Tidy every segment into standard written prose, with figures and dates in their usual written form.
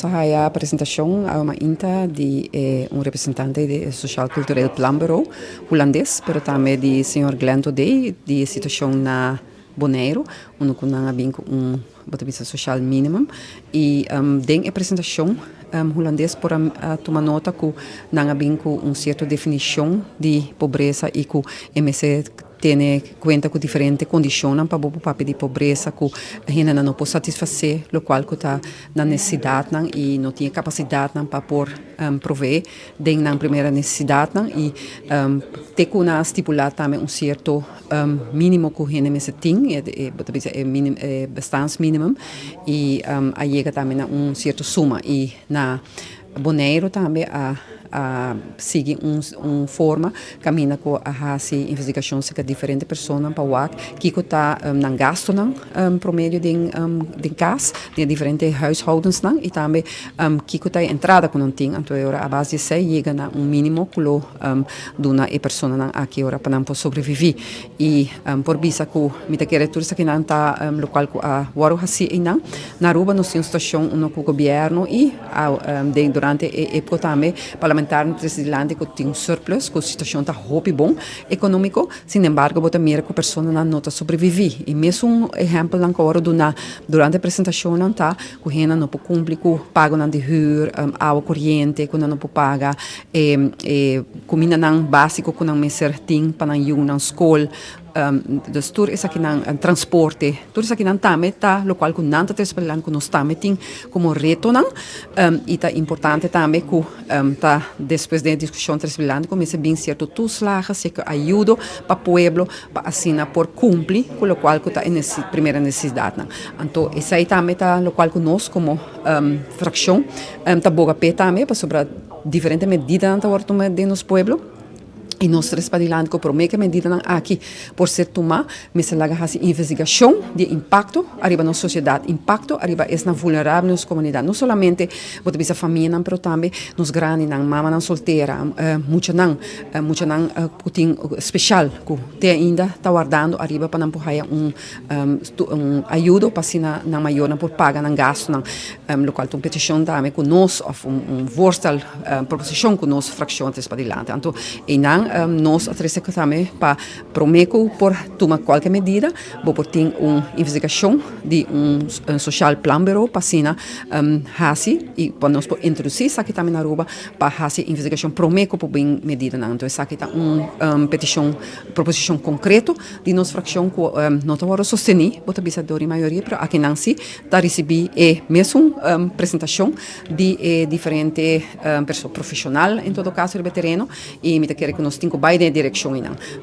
Hay a apresentação a uma INTA de um representante do Social Cultural Plan Bureau holandês, mas também de Sr. Glenn Todey, de situação na Bonaire, onde nós temos botavisa social mínimo e den apresentação holandês por tomar nota que nós temos certa definição de pobreza e que MSC tem conta com diferentes condições para o papel de pobreza que a gente não pode satisfazer, o qual está na necessidade e não tem capacidade para prover na primeira necessidade e tem que estipular também certo mínimo que a gente tem, é bastante mínimo e aí chega também a certa suma e na Bonaire também sigue forma caminha com a investigação de diferentes pessoas para o que está na gasto promédio de casa de diferentes huishoudens e também que está entrada com não tem então a base de sei chega na mínimo que do na e pessoa aqui ora para não sobreviver e por visa que me quer turista que não está local a waru hasi não na Aruba nós temos situação no governo e durante a época também parlamentar presidente que tem surplus, que a situação está muito bom econômico, sin embargo, bota mira que a pessoa não está sobreviver. E mesmo exemplo agora durante a apresentação não está, que a gente não pode cumprir com pago de rua, água corrente, que não pode pagar comida não básico que não me tem para ir na escola. Dus tur is aqui na transporte, tur is aqui na também tá, lo qual com nanta trabalhando com nós também tem como reto não, e tá importante também que tá depois da discussão trabalhando com esse bem certo tus lagas que ajuda para pueblo para assim por cumprir com o qual que tá em primeira necessidade não, então esse aí também tá lo qual que nós como fração tá boga pé também para sobre diferentes medidas na hora de nos pueblo. E nós trabalhamos com a medida aqui, por ser tomar, mas ela faz investigação de impacto arriba na sociedade, impacto arriba é na vulnerável nas comunidades, não somente pode ser família, mas também nos grandes, na mama, na solteira, muita não tem especial que ainda está guardando arriba para não poder ajuda para se na maior não por pagar não gasto não, local tem petição também com nós, voorstel proposição com nós fração trabalhando, então e não nós atrasamos também para prometo por tomar qualquer medida, por ter uma investigação de social plan bureau para assim hasi e para nós introduzir aqui também na Aruba para hasi investigação prometo por bem medida não, então aqui está petição proposição concreto de nossa fração que não está sostener, bota bisa dori maioria, pero aqui não se está receber mesmo apresentação de diferente pessoa profissional em todo caso do terreno e me quer que nós temos vai na direção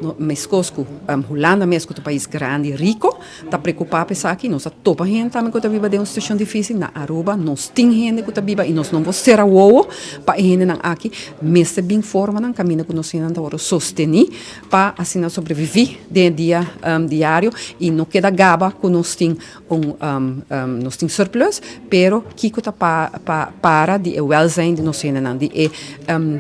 não, mas Cosco, Holanda mesmo que é um país grande e rico, está preocupado pensar aqui, nós topa gente também que está viva de uma situação difícil na Aruba, nós tem gente que está viva e nós não vamos ser a uo para gente aqui, mas bem forma não caminho que nós não agora sostener para assim sobreviver dia diário e não queda gaba que nós tem nós tem surplus, pero que está para de welzijn de nós não de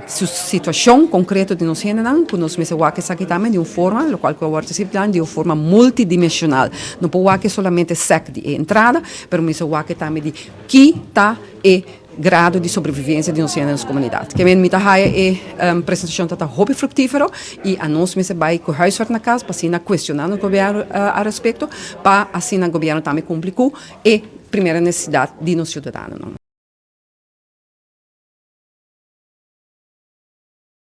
situação concreta de nós não que nós mesmo que aqui também de uma forma, o qual que eu vou participar de uma forma multidimensional, não pode que solamente sec de entrada, mas mesmo que também de que está grado de sobrevivência de nós nas comunidades. Que me tá é apresentação tá hobby fructífero e a nós mesmo vai com huiswerk na casa para assim questionar o governo a respeito para assim o governo também cumprir e primeira necessidade de nos cidadãos.